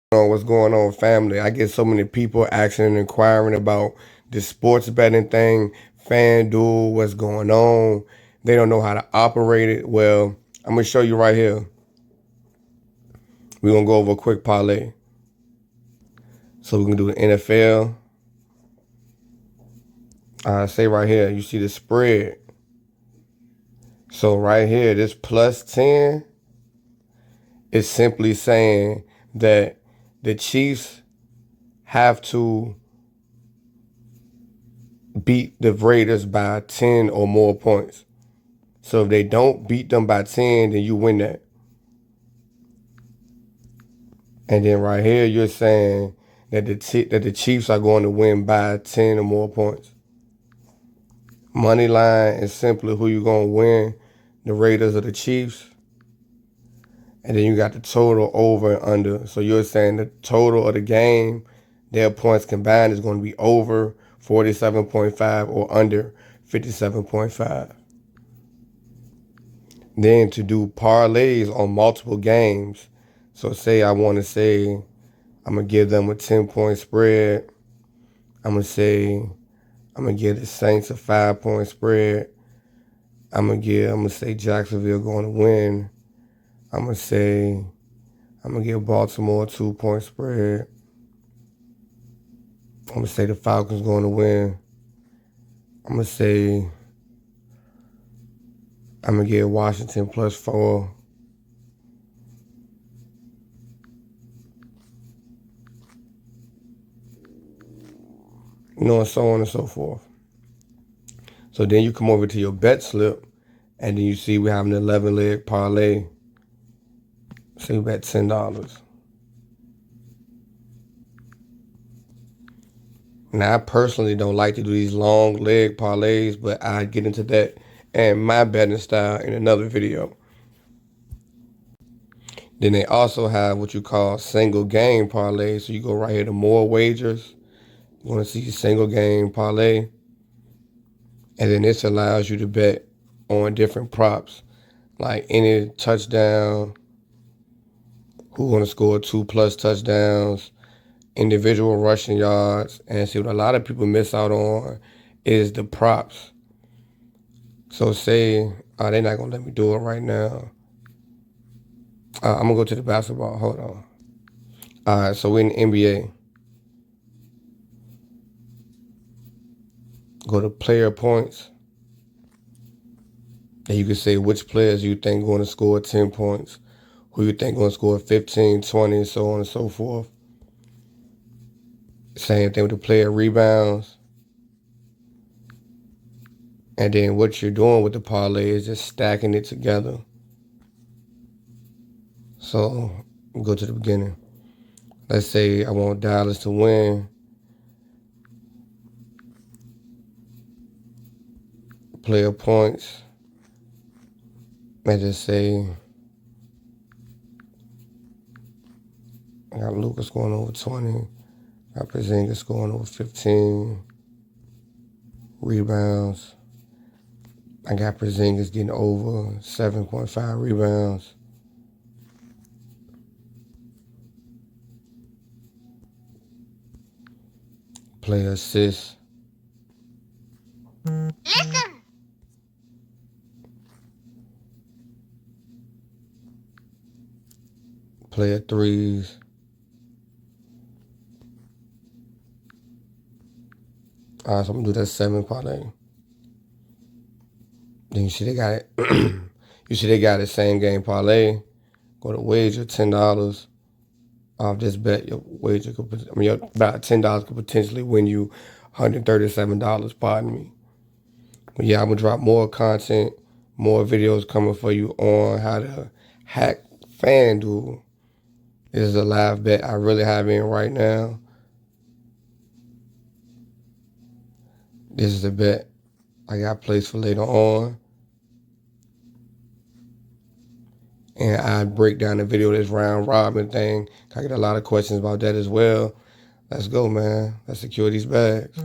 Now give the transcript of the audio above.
What's going on, family? I get so many people asking and inquiring about this sports betting thing, FanDuel, what's going on. They don't know how to operate it. Well, I'm going to show you right here. We're going to go over a quick parlay. So we can do the NFL. Say right here, you see the spread. So right here, this plus 10 is simply saying that the Chiefs have to beat the Raiders by 10 or more points. So if they don't beat them by 10, then you win that. And then right here, you're saying that the Chiefs are going to win by 10 or more points. Money line is simply who you're going to win, the Raiders or the Chiefs. And then you got the total over and under. So you're saying the total of the game, their points combined is going to be over 47.5 or under 57.5. Then to do parlays on multiple games. So say I want to say I'm going to give them a 10-point spread. I'm going to give the Saints a 5-point spread. I'm going to say Jacksonville going to win. I'm going to give Baltimore a 2-point spread. I'm going to say the Falcons going to win. I'm going to give Washington +4. And so on and so forth. So then you come over to your bet slip, and then you see we have an 11-leg parlay. So you bet $10. Now, I personally don't like to do these long leg parlays, but I get into that and my betting style in another video. Then they also have what you call single game parlay. So you go right here to more wagers. You want to see single game parlay. And then this allows you to bet on different props, like any touchdown, who's going to score 2+ touchdowns, individual rushing yards. And see what a lot of people miss out on is the props. So say, they're not going to let me do it right now. I'm going to go to the basketball. Hold on. All right, so we're in the NBA. Go to player points. And you can say which players you think going to score 10 points, who you think going to score 15, 20, and so on and so forth. Same thing with the player rebounds. And then what you're doing with the parlay is just stacking it together. So go to the beginning. Let's say I want Dallas to win. Player points. And just say I got Lucas going over 20. Got Porzingis going over 15. Rebounds. I got Porzingis getting over 7.5 rebounds. Player assists. Listen. Player threes. All right, so I'm gonna do that 7 parlay. Then you see they got it. You see they got it same game parlay. Go to wager $10 off this bet. Your wager could, your about $10 could potentially win you $137. Pardon me. But yeah, I'm gonna drop more content, more videos coming for you on how to hack FanDuel. This is a live bet I really have in right now. This is a bet I got placed for later on. And I break down the video of this round robin thing. I get a lot of questions about that as well. Let's go, man. Let's secure these bags.